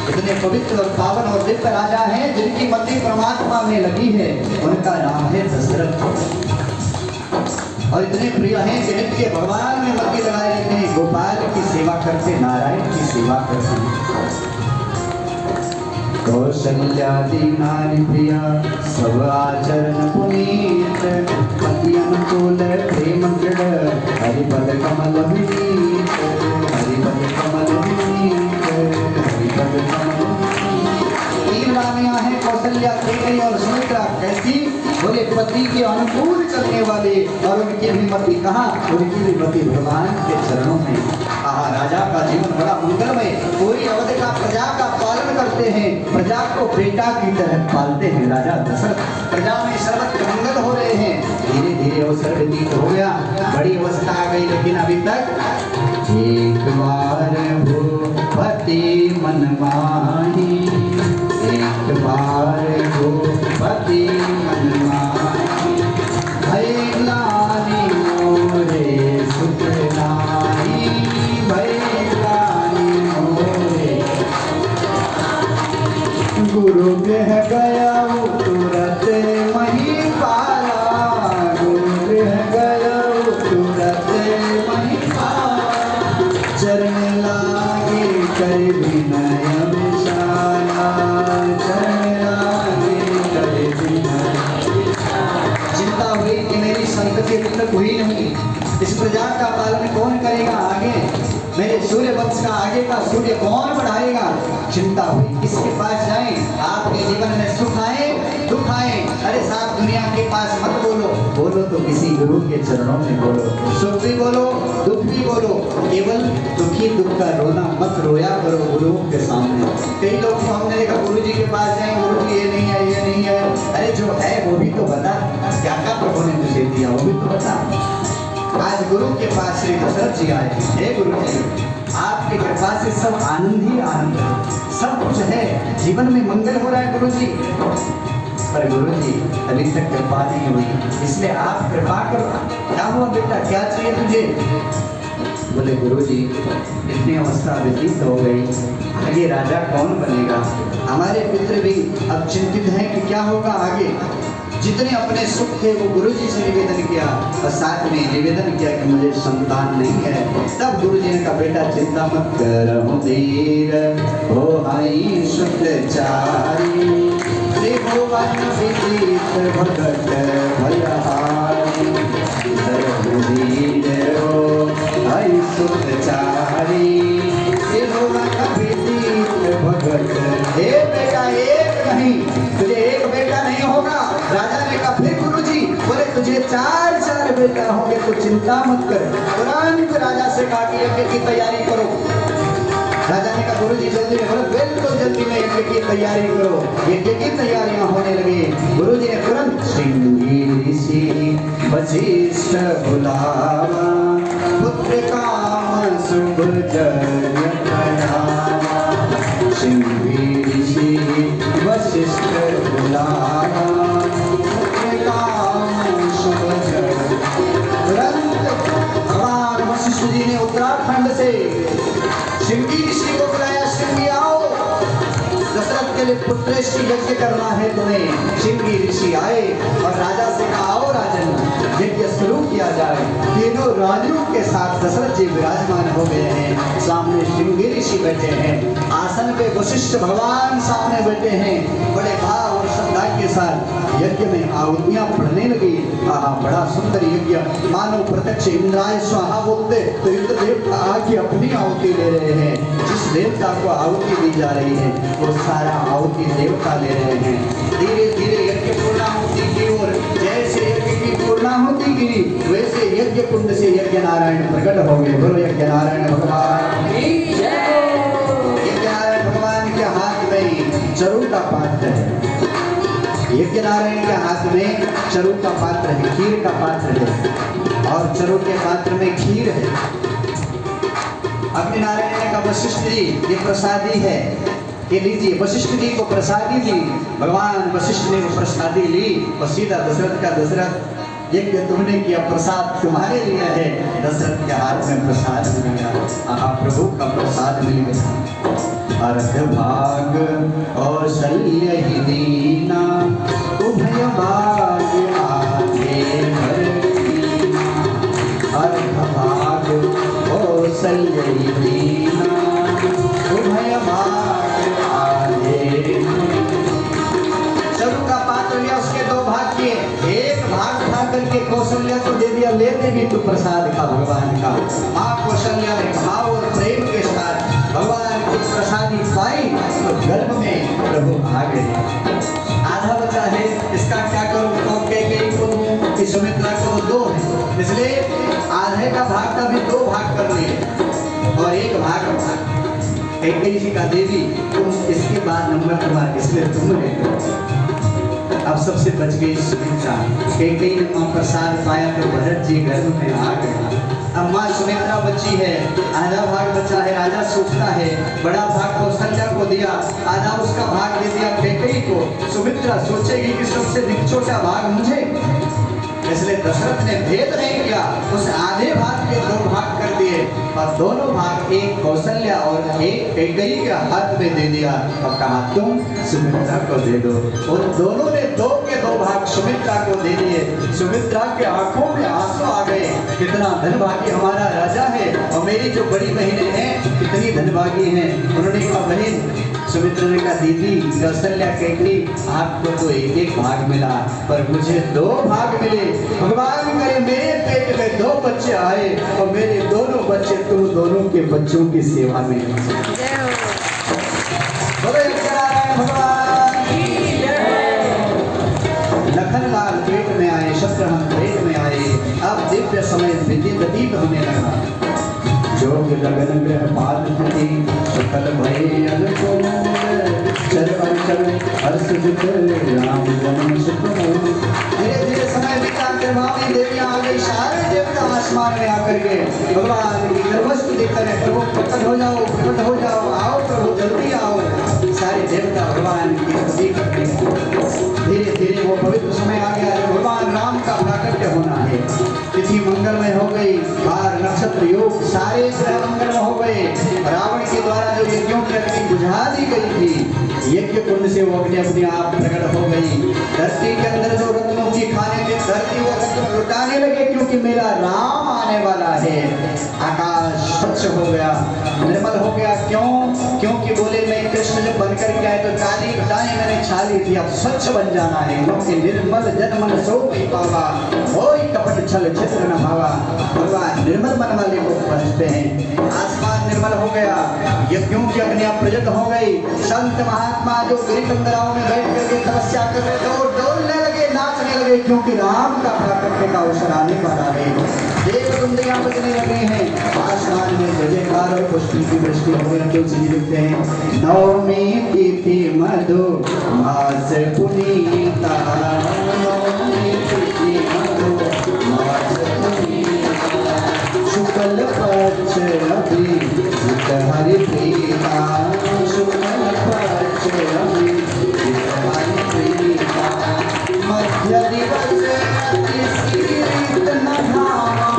इतने पवित्र और पावन और दिव्य राजा हैं जिनकी मति परमात्मा में लगी है, उनका नाम है दशरथ। और इतने प्रिय हैं कि नित्य भगवान में मति लगाए रहते हैं, गोपाल की सेवा करते, नारायण की सेवा करते। कौशल्या दीनानि प्रिया सब आचरण पुनीत, पति अनुकूल प्रेम दृढ़, हरिपद कमल विनीत, हरिपद कमल विनीत, हरिपद कमल। तीन रानियां हैं, कौशल्या, कैकेयी और सुमित्रा। कैसी? बोले पति के अनुकूल चलने वाले, और उनकी भी मति कहाँ? उनकी भी मति भगवान के चरणों में। आहा, राजा का जीवन बड़ा मंगलमय। पूरी अवध का प्रजा का पालन करते हैं, प्रजा को बेटा की तरह पालते हैं। राजा दशरथ प्रजा में सर्वत्र मंगल हो रहे हैं। धीरे धीरे अवसर व्यतीत हो गया, बड़ी अवस्था आ गई, लेकिन अभी तक एक बार भूपति मन माही, एक बार भूपति मन माही, भय ग्लानि मोरे सुख नाहि, भय ग्लानि मोरे। गुरु गृह गया तुरत मही पाला, गुरु गृह गया तुरत मही पाला, चरण लागे कर विनय विशाला, चरण लागे कर विनय। चिंता हुई कि मेरी संतति अभी तक हुई नहीं, इस प्रजा का पालन कौन करेगा आगे, मेरे सूर्य वंश का आगे का सूर्य कौन बढ़ाएगा। चिंता हुई, किसके पास जाएं? आपके जीवन में सुख आए दुख आए, अरे साहब दुनिया के पास मत बोलो, बोलो तो किसी गुरु के चरणों में बोलो। सुख भी बोलो, दुख भी बोलो, केवल दुखी दुख का रोना मत रोया करो गुरुओं के सामने। कई लोग को हमने देखा गुरु जी के पास जाए, गुरु जी ये नहीं है, ये नहीं है। अरे जो है वो भी तो बता, क्या क्या प्रभु ने तुझे दिया वो भी तो बता। आज गुरु के पास श्री दशरथ जी आए। हे गुरु जी, आपकी कृपा से सब आनंद ही आनंद है, सब कुछ है, जीवन में मंगल हो रहा है गुरु जी। पर गुरु जी अभी तक कृपा नहीं हुई, इसलिए आप कृपा करो। क्या हुआ बेटा, क्या चाहिए तुझे? बोले गुरु जी इतनी अवस्था व्यतीत हो गई, आगे राजा कौन बनेगा? हमारे पितृ भी अब चिंतित हैं कि क्या होगा आगे। जितने अपने सुख थे वो गुरु जी से निवेदन किया, और साथ में निवेदन किया कि मुझे संतान नहीं है। तब गुरु जी ने कहा बेटा चिंता मत कर, धीर हो आई शुक्रचारी, त्रिभुवन विदित भगत भयहारी, धीर हो आई शुक्रचारी, त्रिभुवन विदित भगत। हे बेटा एक नहीं, तुझे एक बेटा नहीं होगा। राजा ने कहा फिर गुरुजी, बोले तुझे चार चार बेटा होंगे तो चिंता मत कर। तुरंत राजा से कहा कि यज्ञ की तैयारी करो। राजा ने कहा गुरुजी जल्दी में, बोले बिल्कुल जल्दी में यज्ञ की तैयारी करो। यज्ञ की तैयारियां होने लगी। गुरुजी ने तुरंत श्रृंगी ऋषि वशिष्ठ बुलावा, पुत्र काम शुभ जय करावा, श्रृंगी ऋषि वशिष्ठ बुलावा, भगवान वशिष्ठ जी ने उत्तराखंड से श्रृंगी ऋषि को बुलाया। श्रृंगी आओ, दशरथ के लिए पुत्रेष्टि यज्ञ करना है तुम्हें। श्रृंगी ऋषि आए और राजा से कहा आओ राजन, यज्ञ शुरू किया जाए। तीनों रानियों के साथ दशरथ जी विराजमान हो गए हैं। सामने श्रृंगी ऋषि बैठे हैं, आसन पे वशिष्ठ भगवान सामने बैठे हैं। बड़े भाव और श्रद्धा के साथ यज्ञ में आहुतियां पढ़ने लगी। आहा बड़ा सुंदर यज्ञ, मानो प्रत्यक्ष इंद्राय स्वाहा बोलते तो इंद्र देवता आके अपनी आहुति ले रहे हैं। जिस देवता को आहुति दी जा रही है वो सारा आहुति देवता ले रहे हैं। धीरे धीरे यज्ञ पूर्णाहुति की ओर, जैसे यज्ञ की पूर्णाहुति गिरी वैसे यज्ञ कुंड से यज्ञ नारायण प्रकट हो गए। बोलो यज्ञ नारायण भगवान की जय। यज्ञ नारायण भगवान के हाथ में चरु का पात्र है। यज्ञ नारायण के हाथ में चरु का पात्र है, खीर का पात्र है, और चरु के पात्र में खीर है। अग्नि नारायण ने कहा वशिष्ठ जी ये प्रसादी है, ये लीजिए। वशिष्ठ जी को प्रसादी दी। भगवान वशिष्ठ ने वो प्रसादी ली और सीधा दशरथ का, दशरथ यज्ञ तुमने किया, प्रसाद तुम्हारे लिए है। दशरथ के हाथ में प्रसाद मिल गया। आहा प्रभु का प्रसाद मिल गया। अर्धभाग कौसल्य ही दीना, उभय भाग आगे भर दीना। अर्धभाग कौसल्य ही दीना, उभय भाग आगे। चरु का पात्र लिया, उसके दो भाग किए, एक भाग उठा करके कौशल्या को दे दिया, ले दे भी तू प्रसाद का भगवान का। माँ कौशल्या ने भाव और प्रेम के साथ भगवान की प्रसादी पाई तो गर्भ में प्रभु आ गए। आधा बचा है, इसका क्या करूं? तो कई को दूं कि सुमित्रा को दो है, इसलिए आधे का भाग का भी दो भाग कर लिए और एक भाग कई जी का देवी तुम इसके बाद नंबर तुम्हारा, इसलिए तुम ले लो। अब सबसे बच गई सुमित्रा। कई ने मां प्रसाद पाया तो भरत जी गर्भ में आ गए। अब माँ सुमित्रा बची है, आधा भाग बचा है, राजा सोचता है बड़ा भाग कौशल्या को दिया, आधा उसका भाग दे दिया कैकेयी को। सुमित्रा सोचेगी कि सबसे छोटा भाग मुझे, इसलिए दशरथ ने भेद नहीं किया, उस आधे भाग के दो भाग कर दिए और दोनों भाग एक कौशल्या और एक कैकेयी के हाथ में दे दिया और कहा तुम सुमित्रा को दे दो। और दोनों ने दो के दो भाग सुमित्रा को दे दिए। सुमित्रा के आंखों में आंसू आ गए, कितना धनभागी हमारा राजा है और मेरी जो बड़ी बहनें हैं कितनी धनभागी हैं। उन्होंने कहा बहन, सुमित्रा ने कहा दीदी कौशल्या कैकेयी आपको तो एक एक भाग मिला पर मुझे दो भाग मिले। भगवान करे मेरे पेट में दो बच्चे आए और मेरे दोनों बच्चे तुम दोनों के बच्चों की सेवा में। भगवान लखनलाल पेट में आए, शत्रुघ्न पेट में आए। अब दिव्य समय व्यतीत होने लगा। जोग लगन ग्रह पादपति सकल भय अनुकूल, चर अंचल हर्ष जित राम जन्म सुख। धीरे धीरे समय बीता, गर्भावती देवियां आ गई, सारे देवता आसमान में आकर के भगवान की गर्भस्तुति करें, प्रभु प्रकट हो जाओ, प्रकट हो जाओ, आओ प्रभु जल्दी आओ। सारे देवता भगवान की स्तुति करते हैं। धीरे धीरे वो पवित्र समय आ गया, भगवान राम का प्राकट्य होना है। तिथि मंगलमय हो गई, बार नक्षत्र योग सारे ग्रह मंगलमय हो गए। रावण के द्वारा जो यज्ञों की अग्नि बुझा दी गई थी, यज्ञ कुंड से वो अग्नि अपने आप प्रकट हो गई। धरती के अंदर जो रत्नों की खाने में धरती वो रत्न लुटाने लगे, क्योंकि मेरा राम आने वाला है। आकाश स्वच्छ हो गया, निर्मल हो गया। क्यों? क्योंकि बोले मैं कृष्ण जब बनकर के आए तो काली घटाएं मैंने छाली थी, अब स्वच्छ बन जाना है। क्योंकि निर्मल जन मन सो नहीं पावा, कोई कपट छल छिद्र न भावा। भगवान निर्मल मन वाले को पहुंचते हैं। आसमान निर्मल हो गया, यज्ञों की अग्नियां प्रज्वलित हो गई। संत महात्मा जो गिरिकंदराओं में बैठ करके तपस्या कर रहे थे वो डोलने लगे, नाचने लगे, क्योंकि राम का प्राकट्य का अवसर आने वाला है। देव दुंदियां बजने लगे हैं, आसमान में जय जयकार और पुष्टि की वृष्टि हो रही है। तुलसी लिखते हैं नवमी तिथि मधु मास पुनीता, नवमी तिथि मधु मास पुनीता, शुक्ल पक्ष अभिजित हरि प्रीता, शुक्ल पक्ष अभिजित हरि प्रीता, मध्य दिवस अतिशीत न धामा,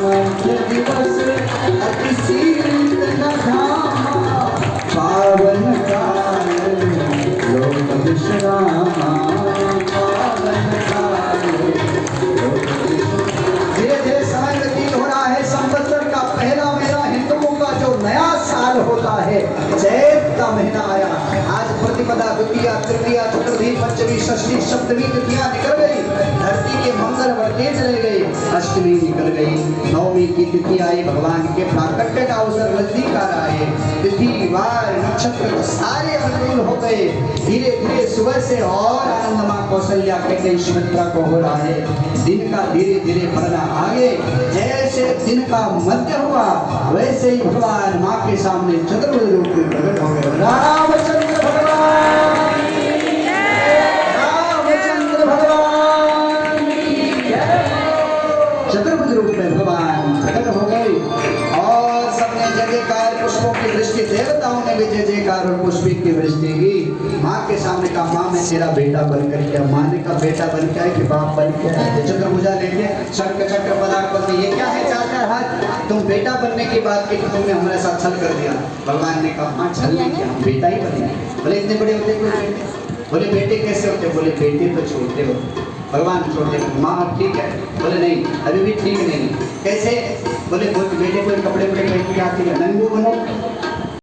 मध्य दिवस अतिशीत न धामा, पावन काल लोक विश्रामा, पावन काल लोक विश्रामा। धीरे धीरे समय व्यतीत हो रहा है। संवत्सर का पहला महीना हिंदुओं का जो नया साल होता है, चैत का महीना आया। आज प्रतिपदा, द्वितीया, तृतीया, चतुर्थी, पंचमी, षष्ठी, सप्तमी तिथियां निकल गई, धरती के मंगल बढ़ते चले गए, अष्टमी निकल गई, नवमी की तिथि आई, भगवान के प्राकट्य का अवसर नजदीक आ रहा है। तिथि वार नक्षत्र सारे अनुकूल हो गए। धीरे धीरे सुबह से और आनंद मां कौशल्या के सुमित्रा को हो रहा है। दिन का धीरे धीरे बढ़ना आगे, जैसे दिन का मध्य हुआ वैसे ही भगवान माँ के सामने चतुर्भुज रूप में प्रकट हो गए। रामचंद्र भगवान, रामचंद्र भगवान, चतुर्भुज रूप में भगवान प्रकट हो गए और सबने जय जयकार, पुष्पों की दृष्टि, देवताओं ने भी जय अंगीकार और पुष्पिक की वृष्टि की। माँ के सामने कहा, माँ मैं तेरा बेटा बनकर क्या। माँ ने कहा, बेटा बन क्या है कि बाप बन क्या है। चंद्रभुजा लेके शंख चक्र पदार्थ बनते, ये क्या है चार चार हाथ। तुम बेटा बनने की बात की, तुमने हमारे साथ छल कर दिया। भगवान ने कहा, हाँ छल नहीं किया, हम बेटा ही बने। बोले इतने बड़े होते कोई बेटे? बोले बेटे कैसे होते? बोले बेटे तो छोटे होते। भगवान छोटे, माँ ठीक है। बोले नहीं, अभी भी ठीक नहीं। कैसे? बोले बेटे कोई कपड़े वपड़े पहन के आती है, नंगू बनो।